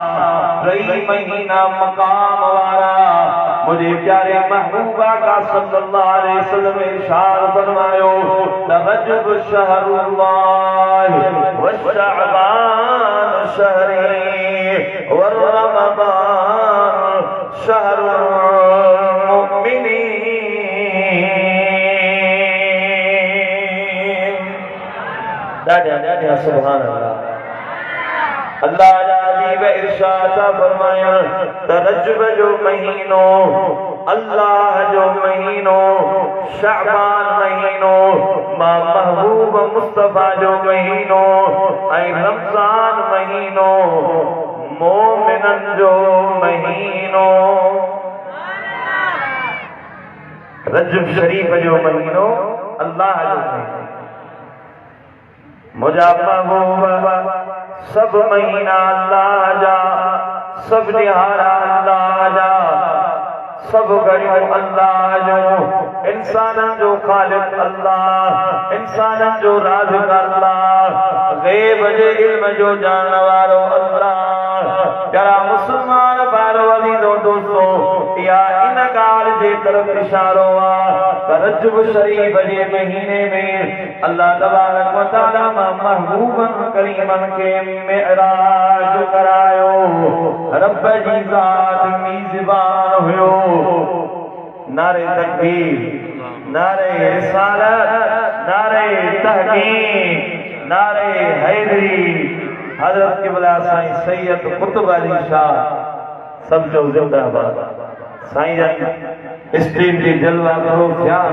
रही महीना मकाम वाला मुझे प्यारे महबूबा का सल्लल्लाहु अलैहि वसल्लम इरशाद फरमायो रजब शहरुल्लाह व शअबान शहरी व रमज़ान शहरुल मुमिनीन। दादा सुभान अल्लाह। अल्लाह हबीब इरशाद फरमाया रजब जो महीनो अल्लाह जो महीनो शअबान महीनो महबूब मुस्तफा जो महीनो ऐं रमजान महीनो मोमिनन जो महीनो। रजब शरीफ जो महीनो अल्लाह जो महीनो मुझा महबूबा सब महीना अल्लाह जा सब निहारा अल्लाह जा सब घड़ियों अल्लाह जो इंसान जो खालिक अल्लाह इंसान जो राज़िक अल्लाह गैब जे इल्म जो जानने वालो अल्लाह। प्यारा मुसलमान भाइरो अज़ीज़ो दोस्तो या इन ॻाल्हि जे तरफ़ इशारो आहे रजब शरीफ जे महीने में अल्लाह तबारक व तआला महबूबन करीमन के मेराज करायो। रब जी ज़ात मेज़बान हुयो। नारे तकबीर नारे रिसालत नारे तहकीम नारे हैदरी। हजरत क़िबला साईं सैयद कुतुब अली शाह सब जो जिंदाबाद। साईं जन स्क्रीन ते जलवा करो ध्यान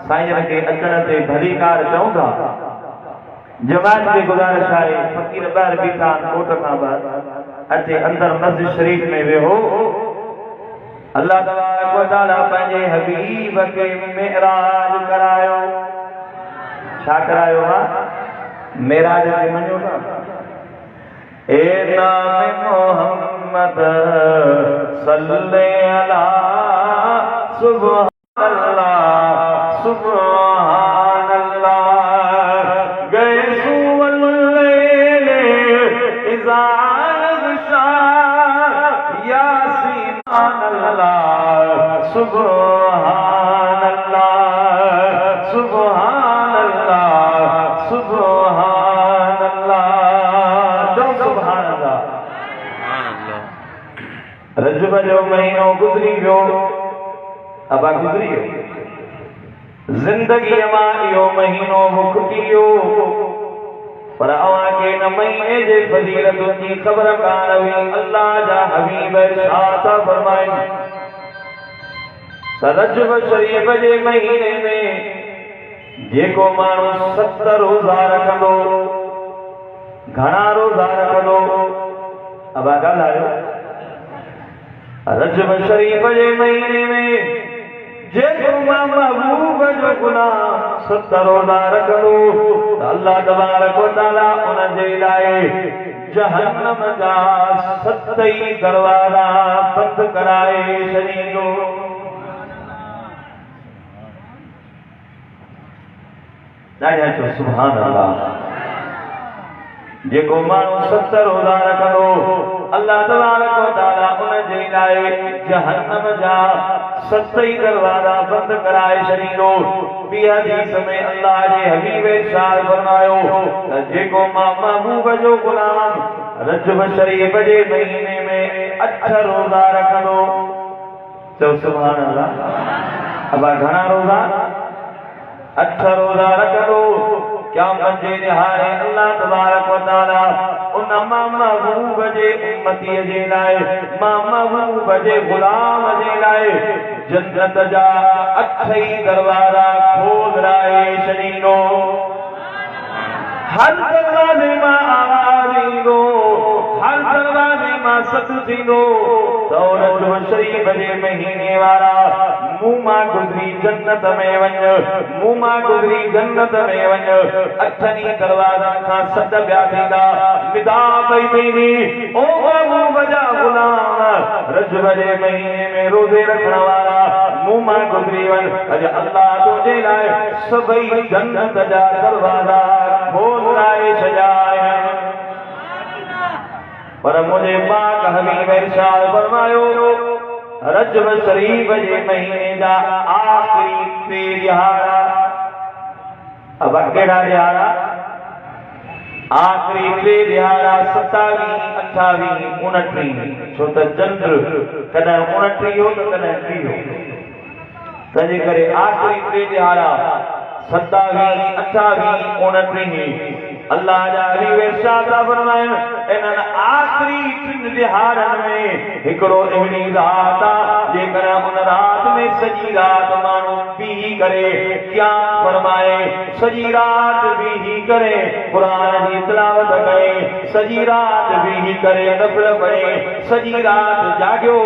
साईं जन के अचण ते भली कार चऊं था। जमात के गुज़ारिश आहे फकीर ॿाहिरि बीठा कोट खां ॿाहिरि अचे अंदर मस्जिद शरीफ में वेहो। अल्लाह तबारक व तआला पंहिंजे हबीब के मेराज करायो। छा करायो आहे? मेराज खे मञो था। ए नाम मोहम्मद सल्ले अला सुभान अल्लाह सुभान अल्लाह गए सुवल लैल इज़ा गशा यासीन अल्लाह सुभान अल्लाह सुभान अल्लाह सुभान अल्लाह सुभान अल्लाह। रजब जो महीनो गुज़री वियो अबा गुज़री वियो ज़िंदगी मां इहो महीनो मुक्ति वियो पर अवां खे इन महीने जे फज़ीलतुनि जी ख़बर कान हुई। अल्लाह जा हबीब इरशाद फरमाइनि त रजब शरीफ जे महीने में जेको माण्हू 70 रोज़ा रखंदो घणा रोज़ा रखंदो अब ॻाल्हायो। रजब शरीफ जे महीने में जेको महबूब जो गुलाम 70 रोज़ा रखंदो त अल्लाह तबारक व तआला उन जे लाइ जहन्नम जा 7 दरवाज़ा बंद कराए छॾींदो। ॾाढा सुभान अल्लाह। जेको माण्हू 70 रोज़ा रखंदो अल्लाह तबारक व तआला उन जे लाइ जहन्नम जा 7 दरवाज़ा बंद कराए छॾींदो। ॿी हदीस में अल्लाह जे हबीब इरशाद फरमायो त जेको महबूब जो गुलाम रजब शरीफ जे महीने में 8 रोज़ा रखंदो चओ सुभान अल्लाह। अब घणा रोज़ा? 8 रोज़ा रखंदो क़यामत जे ॾिहाड़े अल्लाह तबारक व तआला उन महबूब जे उम्मतीअ जे लाइ महबूब जे गुलाम जे लाइ जन्नत जा 8 दरवाज़ा खोलाए छॾींदो। हर दरवाज़े मां आवाज़ ईंदो हर दरवाज़े मां सॾु थींदो त रजब शरीफ जे महीने वारा मुंह मां गुज़री जन्नत में वञ मुंह मां गुज़री जन्नत में वञ। 8 दरवाज़नि खां सॾ पिया थींदा निदा पई वेंदी ओ महबूब जा गुलाम रजब जे महीने में रोज़े रखण वारा मुंह मां गुज़री वञ। अॼु अल्लाह तुंहिंजे लाइ सभई जन्नत जा दरवाज़ा खोलाए छॾिया आहिनि। पर मुझे पाक हबीब इरशाद फरमायो रजब शरीफ जे महीने जा आखिरी 3 दिहाड़ा। अब केड़ा दिहाड़ा? आखिरी 3 दिहाड़ा 27, 28, 29। छो त चंद्र कदा 29 हो तो कदा 30 हो। तंहिंजे करे आखिरी 3 दिहाड़ा 27, 28, 29 अल्लाह जा हबीब इरशाद फरमाइन इन्हनि आखिरी 3 दिहाड़नि में हिकिड़ो अहिड़ी रात आहे जेकर उन रात में सॼी रात माण्हू बीही करे क़याम फरमाए, सॼी रात बीही करे क़ुरान जी तिलावत करे, सॼी रात बीही करे नफ़िल पढ़े, सॼी रात जागियो।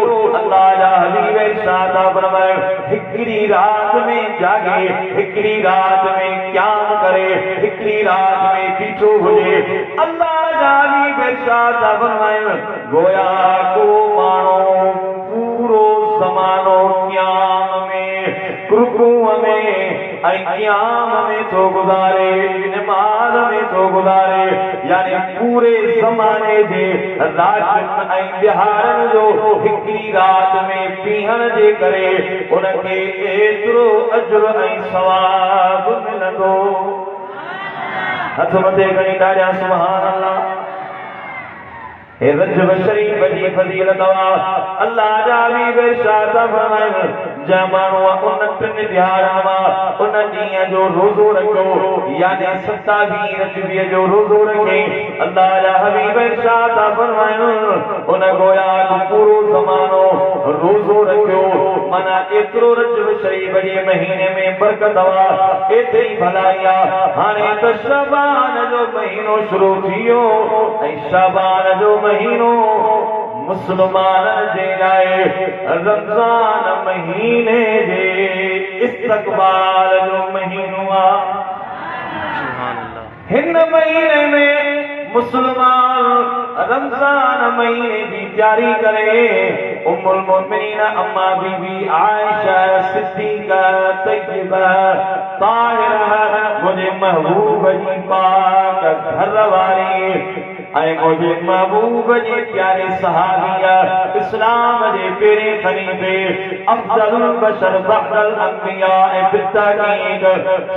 अल्लाह जा हबीब इरशाद फरमाइन हिकिड़ी रात में जागे, हिकिड़ी रात में क़याम करे, हिकिड़ी रात में पीछो हुजे। अल्लाह जा हबीब इरशाद फरमाइन गोया को माण्हू पूरो ज़मानो क़याम में, रुकूअ में ऐं क़याम में थो गुज़ारे, नमाज़ में थो गुज़ारे, यानी पूरे ज़माने जे रातनि ऐं दिहाड़नि जो हिकिड़ी रात में पीहण जे करे उनखे एतिरो अज्र ऐं सवाब मिलंदो। हथ मथे खणी ॾाढा सुभान अल्लाह। हे रजब शरीफ जी फज़ीलत अल्लाह जा हबीब इरशाद फरमाइन जंहिं माण्हूअ उन 3 दिहाड़नि मां उन ॾींहं जो रोज़ो रखियो, यानी 27 रजबीअ जो रोज़ो रखे, अल्लाह जा हबीब इरशाद फरमाइन उन गोया पूरो ज़मानो रोज़ो रखियो। माना एतिरो रजब शरीफ जे महीने में बरकत आहे, एतिरी भलाई आहे। हाणे त शाबान जो महीनो शुरू थी वियो ऐं शाबान जो महीनो मुसलमाननि जे लाइ रमज़ान महीने जे इस्तक़बाल जो महीनो आहे। हिन महीने में मुसलमान रमज़ान महीने की तैयारी करे। उम्मुल मोमिनीन अम्मा बीबी आयशा सिद्दीक़ा तय्यबा ताहिरा मुझे महबूब जी पाक घर वारी ऐं मुझे महबूब जी प्यारे सहाबिया इस्लाम जे पेरे खलीफे अफजल बशर बअदल अंबिया ऐं बित्ताकीद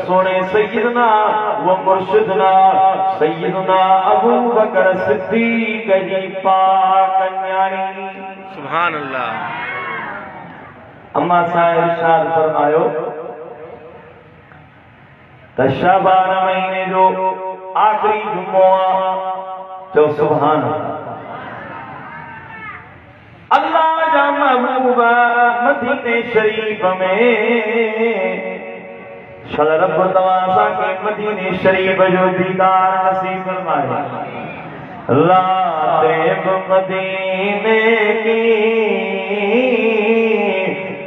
सोने सय्यदना व मुर्शिदना सय्यदना अबू बकर सिद्दीक जी पाक न्याणी। सुभान अल्लाह। अम्मा साहिब इरशाद फरमायो त शाबान महीने जो आखिरी जुम्मो आहे। तो सुभान अल्लाह जा महबूबा मदीने शरीफ में शल रब तवासा के मदीने शरीफ जो दीदार नसीब फरमाए। रात मदीने की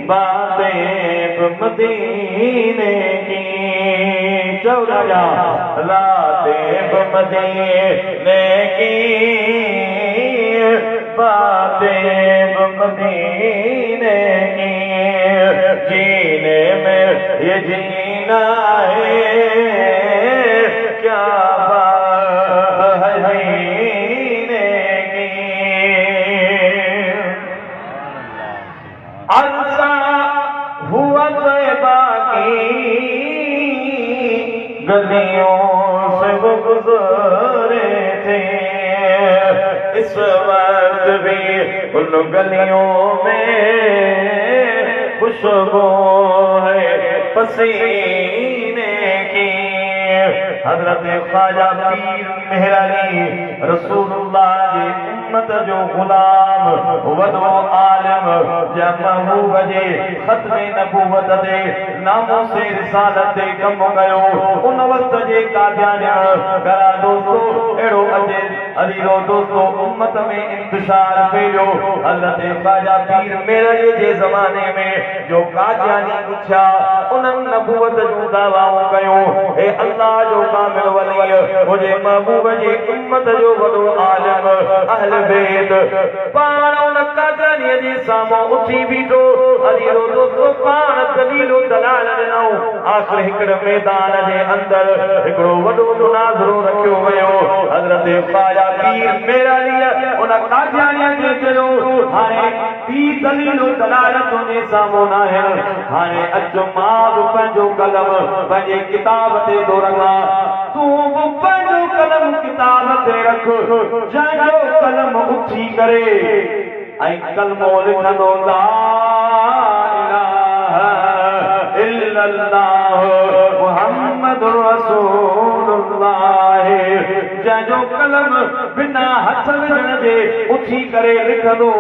बातें मदीने की चौला रात मदीने की बातें मदीने की जीने में ये जीना है क्या बात है जीने की। अरसा हुआ तैबा की गलियों से वो गुजरे थे, इस वक्त भी उन गलियों में खुशबू है पसीने की। हजरत ख्वाजा पीर मेहरानी रसूलुल्लाह जी उम्मत जो गुलाम वदो आलिम जा महबूब जे खत्म नबूवत दे नामों से रिसालत दे कम कयो। उन वक्त जे कादियानिया करा दोस्तों एड़ो अजे अदीरो दोस्तों उम्मत में इंतशार फैलियो। हजरत ख्वाजा पीर मेहरानी जे ज़माने में जो कादियानी पूछा उन्हनि नबूवत जो दावाओ कयो। हे अल्लाह जो कामिल वली मुझे महबूब जी उम्मत जो वडो आलिम अहल बैत पाण उन कादियानी जे साम्हूं उथी बीठो। हली दोस्तों पाण दलीलो दलाल ॾिनो आख़िर हिकिड़े मैदान जे अंदर हिकिड़ो वॾो मुनाज़रो रखियो वियो हज़रत ख्वाजा पीर मेराली उन कादियानी खे चयो हाणे पीर दलीलो दलाल तुंहिंजे साम्हूं न आहे हाणे अचो मां बि पंहिंजो कलम पंहिंजे किताब ते थो रखां तूं बि पंहिंजो कलम किताब ते रख जंहिंजो कलम उथी करे ऐं कलमो लिखंदो ला इलाहा इल्लल्लाह मुहम्मदुर रसूलुल्लाह जंहिंजो कलम बिना हथ विझण जे उथी करे लिखंदो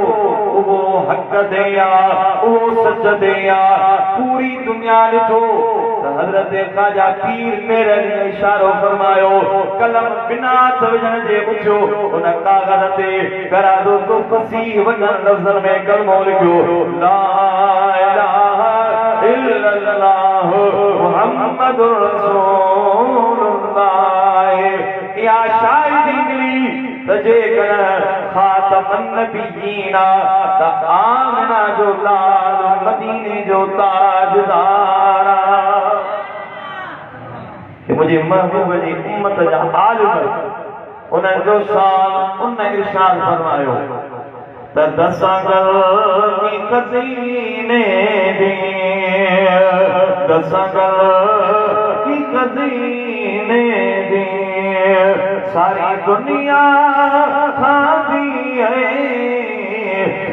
उहो हक़ ते उहो सच ते पूरी दुनिया ॾिठो हज़रत ख्वाजा पीर मेरली इशारो फरमायो कलम बिना हथ विझण जे उथियो उन कागज़ ते करा दोस्तो फसीह वॾनि लफ़्ज़नि में कलमो लिखियो ला इलाहा इल्लल्लाह मुहम्मदुर रसूलुल्लाह या शायदि मिली त जेकर ख़ातमुन नबिय्यीन त आमिना जो लाल मदीने जो ताजदार मुझे महबूब जी उम्मत जा आलिम उन्हनि जो साल उन इरशाद फरमायो त दसांगल की खज़ीने दे दसांगल की खज़ीने दे सारी दुनिया खादी है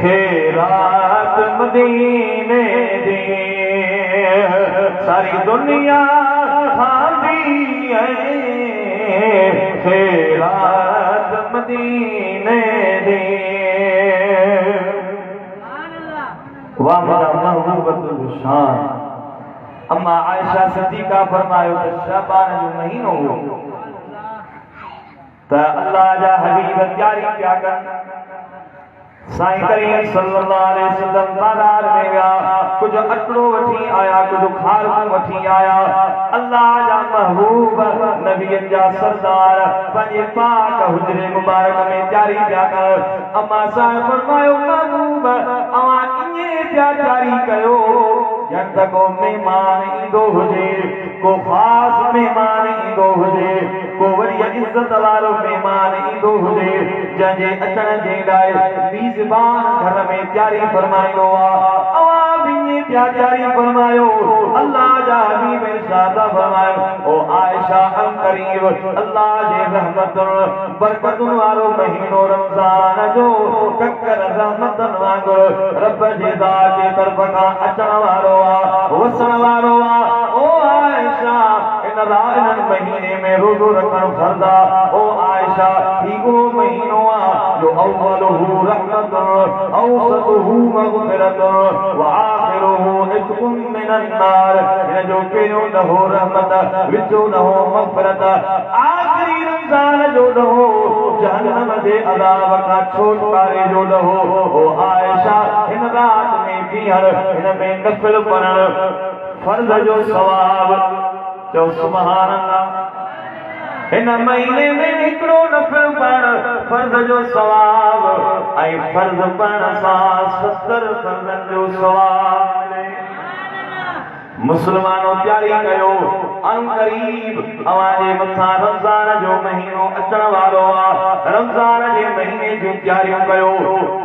खैरात मदीने दे सारी दुनिया खैरात मदीने दे वाह मेरा महबूबतुल शान अम्मा आयशा सिद्दीका फरमायो त शाबान जो महीनो हो त अल्लाह जा हबीब तैयारी क्या कर साईं करीम सल्लल्लाहु अलैहि वसल्लम बाजार में विया कुछ अटड़ो वठी आया कुछ खारकू वठी आया अल्लाह जा महबूब नबियन जा सरदार पंहिंजे पाक हुजरे मुबारक में तैयारी पिया कर अम्मा साहिब फरमायो महबूब अवां इएं पिया तैयारी कयो ॼण त को महिमान ईंदो हुजे को ख़ासि महिमान ईंदो हुजे को वरी इज़त वारो महिमान ईंदो हुजे जंहिंजे अचण जे लाइ मेज़बान घर में तैयारी फरमाईंदो आहे अवां बि ईअं पिया तैयारी फरमायो अल्लाह जा हबीब इरशाद फरमायो ओ आयशा करीब अल्लाह जे रहमतुनि बरकतुनि वारो महीनो रमज़ान जो ककर रहमतुनि वांगुरु रब जे ज़ात जे तरफ़ खां अचण वारो आहे वसण वारो आहे ओ आयशा इन महीने में रोज़ो रखण फर्ज़ आहे ओ आयशा ही वो महीनो आहे जो अव्वलुहु रहमतुन औसतुहु मग़फ़िरतुन व आख़िरुहु इत्क़ुन मिनन नार इन जो पहिरियों ॾहो रहमत विचो ॾहो मग़फ़िरत आख़िरी रमज़ान जो ॾहो जहन्नम जे अज़ाब खां छुटकारे जो ॾहो ओ आयशा हिन रात में बीहर हिन में नफ़िल पढ़ण फर्ज़ जो सवाब चओ सुभान अल्लाह इन महीने में हिकिड़ो नफ़िल पढ़ण फर्ज़ जो सवाब ऐं फर्ज़ पढ़ण सां 70 फर्ज़नि जो सवाब मिले मुसलमानों तैयारी कयो अनकरीब अवाजे मथां रमज़ान जो महीनो अचण वारो आहे रमज़ान जे महीने जूं तैयारियूं कयो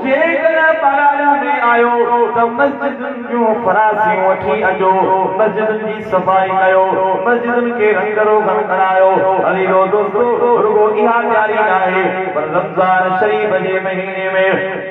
जेकॾहिं बारात में आयो त मस्जिदुनि जूं फरासियूं वठी अचो मस्जिदुनि जी सफ़ाई कयो मस्जिदुनि खे रंग रोगन करायो हली दोस्तो रुगो इहा तैयारी आहे पर रमज़ान शरीफ़ जे महीने में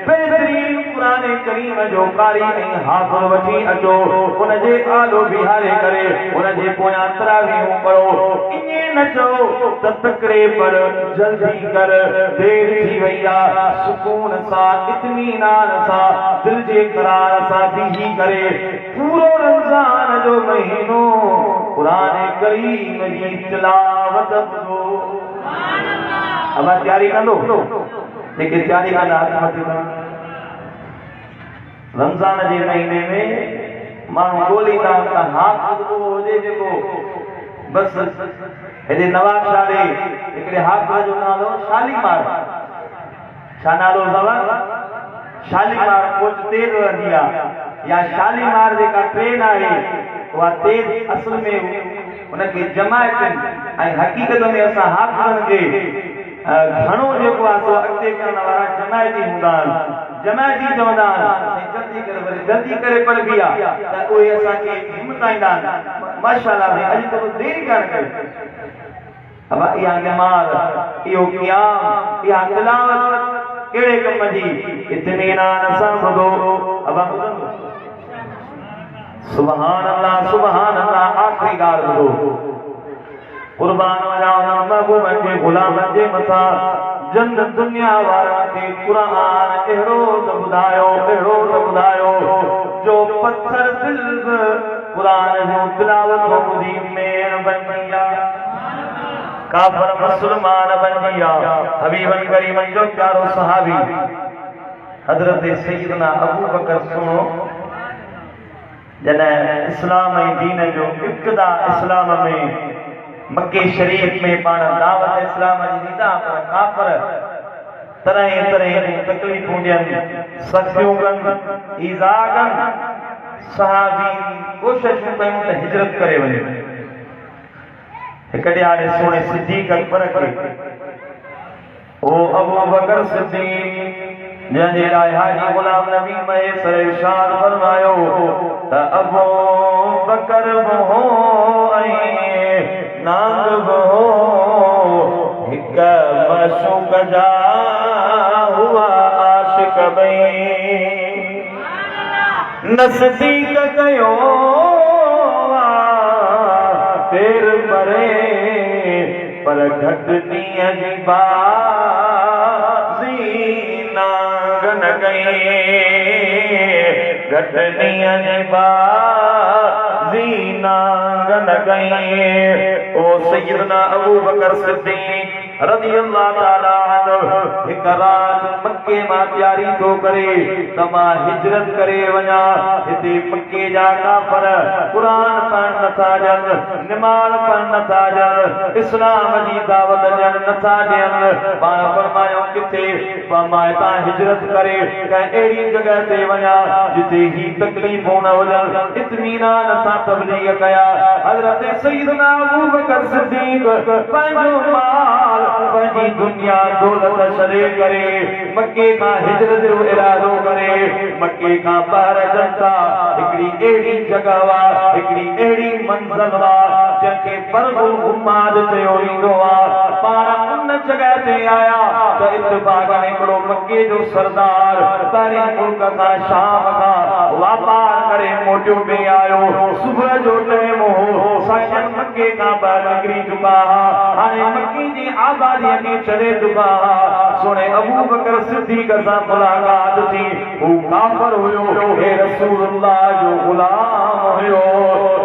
बेहतरीन क़ुरान करीम जो कारी ऐं हाफ़िज़ वठी अचो उन जे आलो बिहारे करे उन जे पोयां तरावीहूं पढ़ो इएं न चओ त तकड़े पर जल्दी कर देर थी वई आहे सुकून सां इत्मीनान सां दिल जे करार सां बीही करे पूरो रमज़ान जो महीनो क़ुरान करीम जी तिलावत करो सुभान अल्लाह अब तैयारी कंदो जेके तैयारी कंदा हथ मथे रमज़ान जे महीने में माण्हू ॻोल्हींदा त हाफ़िज़ हुजे जेको बसि हेॾे नवाब शाह ॾे हिकिड़े हाफ़िज़ जो नालो शालीमार छा नालो अथव शालीमार कोच तेज़ रहंदी आहे या शालीमार जेका ट्रेन आहे उहा तेज असल में उनखे जमायतनि ऐं हक़ीक़त में असां हाफ़िज़नि खे घणो जेको आहे सो अॻिते करण वारा जमायती हूंदा आहिनि जमायती चवंदा आहिनि जल्दी करे पढ़बी आहे त उहे असांखे हिमताईंदा आहिनि माशाअल्लाह साईं अॼु थोरो देरि कान कयो अब इहा नमाज़ इहो क़ियाम इहा तिलावत कहिड़े कम जी इत्मीनान सां ॿुधो अब सुभान अल्लाह आखिरी ॻाल्हि ॿुधो कुर्बान वञा उन्हनि महबूबनि जे गुलामनि जे मथां जन्नत दुनिया वारनि खे क़ुरान अहिड़ो त ॿुधायो जो पत्थर दिल बि क़ुरान जो तिलावत ॿुधी मेर बणजी विया काफ़िर मुस्लमान बणजी विया हबीबन करीमन जो प्यारो सहाबी हज़रत सैयदना अबू बकर सुनो जॾहिं इस्लाम ऐं दीन जो इब्तिदा इस्लाम में मक्के शरीफ में पाण दावत इस्लाम जी ॾींदा पर काफ़िर तरह तरह जूं तकलीफ़ूं ॾियनि सख़्तियूं कनि ईज़ा कनि सहाबी कोशिशूं कयूं त हिजरत करे वञे हिकु ॾियारे सोणे सिद्दीक़ अकबर खे ओ अबू बकर सिद्दीक़ जंहिंजे लाइ हाजी गुलाम नबी मयसर इरशाद फरमायो त अबू बकर हो ऐं नांग हो हिकु मशूक जा हुआ आशिक बई नज़दीक कयो तेर मरे पर घट ॾींहं जी बाज़ी नांगन गई घट ॾींहं जी बाज़ी नांगन गई ओ सैयदना अबू बकर सिद्दीक़ रज़ी अल्लाह ताला अन्हु हिकु राति मक्के मां तयारी थो करे त मां हिजरत करे वञा हिते मक्के जा काफ़िर क़ुरान पढ़ण नथा ॾियनि निमाज़ पढ़ण नथा ॾियनि इस्लाम जी दावत ॾियनि नथा ॾियनि पाण फरमायो किथे मां हितां हिजरत करे कंहिं अहिड़ी जॻह ते वञा जिते ही तकलीफ़ूं न हुजनि इत्मीनान सां तबलीग कया हज़रत सैयदना अबू बकर सिद्दीक़ पंहिंजो माल पंहिंजी दुनिया दौलत छॾे करे मक्के खां हिजरत जो इरादो करे मक्के खां ॿाहिरि जनता हिकिड़ी अहिड़ी जॻह वा हिकिड़ी अहिड़ी मंज़िल वा जंहिंखे बरगुल उम्माद चयो वेंदो आहे पाण उन जॻह ते आया त इत्तिफ़ाक़न हिकिड़ो मक्के जो सरदार ॿाहिरीं मुल्क खां शाम खां वापार करे मोटियो पे आयो सुबुह जो टाइम हो साईं मक्के खां ॿाहिरि निकिरी चुका हाणे मक्के जी आबादी के चले चुका सुने अबू बकर सिद्दीक़ सां मुलाकात थी वो काफिर हुयो हे रसूलुल्लाह जो गुलाम हुयो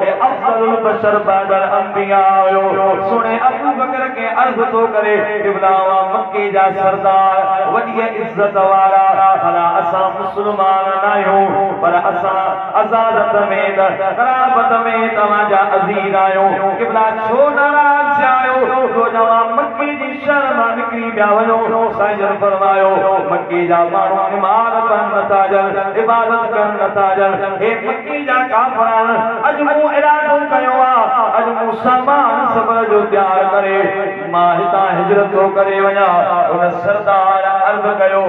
हे अफजलुल बशर बादल अंबिया हुयो सुने अबू बकर के अर्ज तो करे क़िबला मक्के जा सरदार वॾी इज्जत वारा भला असां मुस्लमान न आहियूं पर असां अज़ादत में क़राबत में तव्हां जा अज़ीज़ आहियो क़िबला छो नाराज़ आहियो तो जवां मक्के जी शर्म निकरी पिया वञो साईं जन फरमायो मक्के जा माण्हू निमाज़ पढ़ण नथा ॾियनि इबादत करण नथा ॾियनि हे मक्के जा काफ़िर अॼु मूं इरादो कयो आहे अॼु मूं सामान सबर जो तयार करे मां हितां हिजरत थो करे वञा उन सरदार अर्ज़ कयो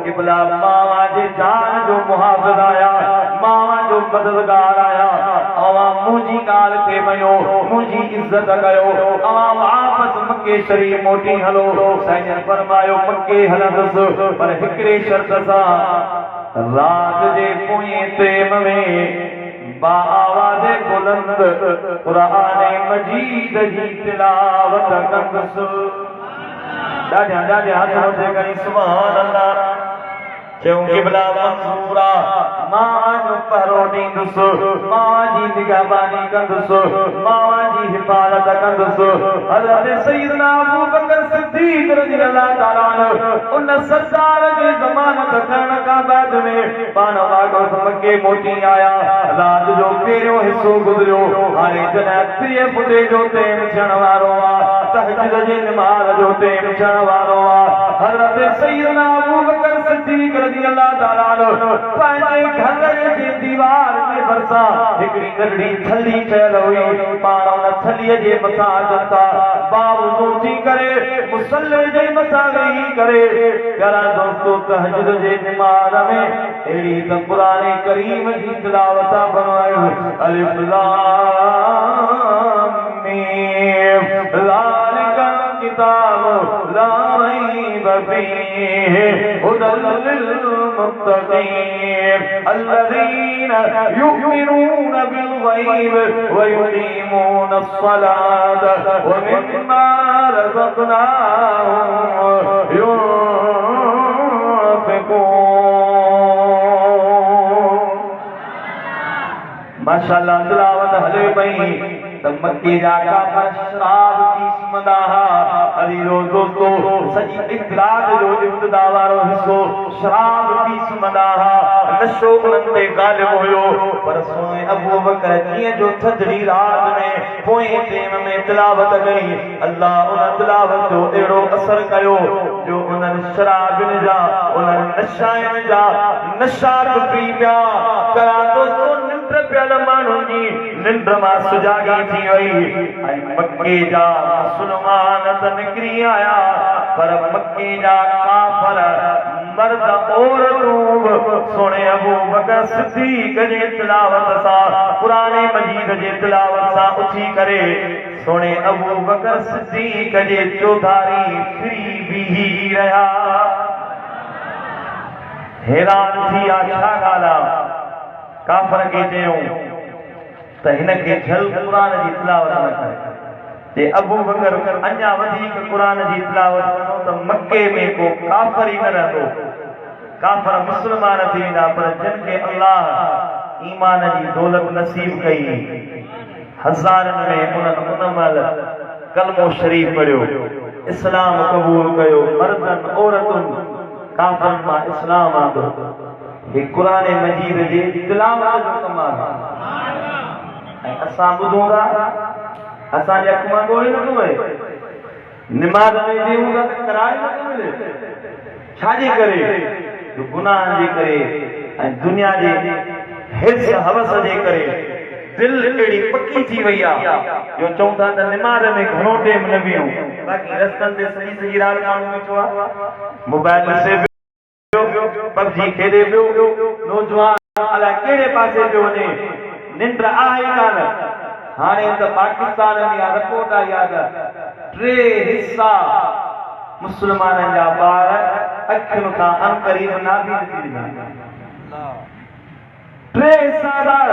क़िबला मां जे जान जो मुहाफ़िज़ आया मां जो मददगार आया अवां मुंहिंजी ॻाल्हि खे मञो मुंहिंजी इज़त कयो अवां वापसि मक्के शरीफ़ मोटी हलो साईं फरमायो मक्के हलंदुसि पर हिकिड़े शर्त सां रात जे पोएं टेम में बा आवाज़ बुलंद क़ुरान मजीद जी तिलावत कंदुसि ॾाढा हथ मथे करी सुभान अल्लाह चऊं क़िबला मंसूरा मां जो पहरो ॾींदुसि मां जी निगहबानी कंदुसि मां जी हिफ़ाज़त कंदुसि हज़रत सैयदना अबू बकर सिद्दीक़ रज़ी अल्लाह ताला अन्हु उन सरदार जी ज़मानत करण खां बाद में पाण वापसि मक्के मोटी आया रात जो पहिरियों हिस्सो गुज़रियो हाणे जॾहिं 30 फुटे जो टाइम थियण वारो आहे तहज्जुद जी निमाज़ जो टाइम थियण वारो आहे हज़रत सैयदना अबू बकर सिद्दीक़ रज़ियल्लाहु ताला अन्हु पंहिंजे घर जी दीवार जे भरिसां हिकिड़ी नंढड़ी थली ठहियल हुई पाण उन थलीअ जे मथां जनता बावज़ू थी करे मुसल्ले जे मथां वेही करे प्यारा दोस्तो तहज्जुद जे निमाज़ में अहिड़ी त क़ुरान करीम जी तिलावत फरमायो अलिफ लाम मीम ज़ालिकल किताबु ला रैब फीहि हुदल लिल मुत्तक़ीन अल्लज़ीना युमिनूना बिल गैब व युक़ीमूना अस्सलात व मिम्मा रज़क़नाहुम युनफ़िक़ून। माशाअल्लाह तिलावत हले पई त मक्के जा काफ़िर शराब पीसंदा हा। अली दोस्तो सॼी इतलात जो इब्तिदा वारो हिस्सो शराब पीसंदा हा। नशो उन्हनि ते ग़ालिब हुयो पर सोए अबू बकर कीअं जो थधड़ी रात में पोएं टेम में तिलावत कई अल्लाह उन तिलावत जो अहिड़ो असर कयो जो उन्हनि शराबिन जा उन्हनि नशाइनि जा नशा टुटी पिया। करा दोस्तो निंड पियल माण्हुनि जी निंड मां सुजागी थी वई ऐं मक्के जा मुस्लमान त निकिरी आया पर मक्के जा काफ़िर मर्द औरतूं सोने अबू बकर सिद्दीक़ जे तिलावत सां क़ुरान मजीद जे तिलावत सां उथी करे सोने अबू बकर सिद्दीक़ जे चौधारी फिरी बीही रहिया। हैरान थी छा ॻाल्हि आहे। काफ़िर खे चयूं त हिन खे झल क़ुरान जी तिलावत न करे ते अबू बकर अञा वधीक क़ुरान जी तिलावत कंदो त मक्के में को काफ़िर ई न रहंदो। काफ़िर मुस्लमान थी वेंदा पर जिन खे अल्लाह ईमान जी दौलत नसीब कई हज़ारनि में उन्हनि उन महिल कलमो शरीफ़ पढ़ियो इस्लाम क़बूल कयो मर्दनि औरतुनि काफ़िरनि मां इस्लाम आंदो। हे क़ुरान मजीद जे तिलावत जो कमाल आहे। ऐं असां ॿुधूं था असांजे अख मां ॻोल्हे नथो वहे निमाज़ में वेहूं था त कराए नथो मिले छाजे करे गुनाहनि जे करे ऐं दुनिया जे हिर्स हवस जे करे दिल अहिड़ी पकी थी वई आहे जो चऊं था त निमाज़ में घणो टाइम न वियूं बाक़ी रस्तनि ते सॼी सॼी रात माण्हू वेठो आहे मोबाइल ॾिसे पियो पबजी खेॾे पियो नौजवान अलाए कहिड़े पासे पियो वञे निंड आहे कान। हाणे त पाकिस्तान जी रिपोर्ट आई आहे त 3 हिस्सा मुस्लमाननि जा ॿार अखियुनि खां अनकरीब नाबीद थी वेंदा। 3 हिस्सादार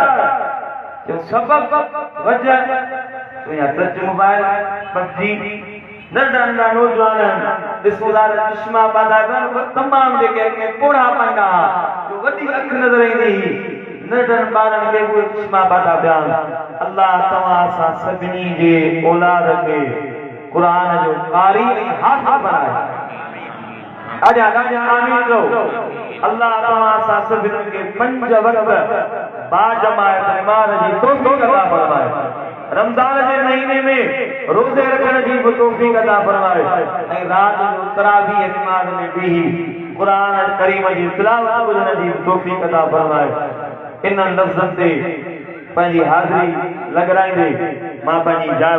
जो सबब वजह या टच मोबाइल पबजी नंढा नंढा नौजवान ॾिसोदार चश्मा पाता तमामु जेके पोढ़ा पाईंदा जो वॾी अख नज़र ईंदी नंढनि ॿारनि खे उहे चश्मा पाता पिया। अल्लाह तव्हां सां सभिनी जे औलाद खे क़ुरान जो कारी ऐं हाफ़िज़ बनाए। आजा आमीन कहो। अल्लाह तव्हां सां सभिनी खे 5 वक़्त बाजमायत निमाज़ जी तौफ़ीक़ अता फरमाए। रमज़ान जे महीने में रोज़े रखण जी भी तौफ़ीक़ अता फरमाए ऐं रात जो तरावीह निमाज़ में बीही क़ुरान करीम जी तिलावत ॿुधण जी तौफ़ीक़ अता फरमाए। इन लफ़्ज़नि ते पंहिंजी हाज़िरी लॻराईंदे मां पंहिंजी जाइ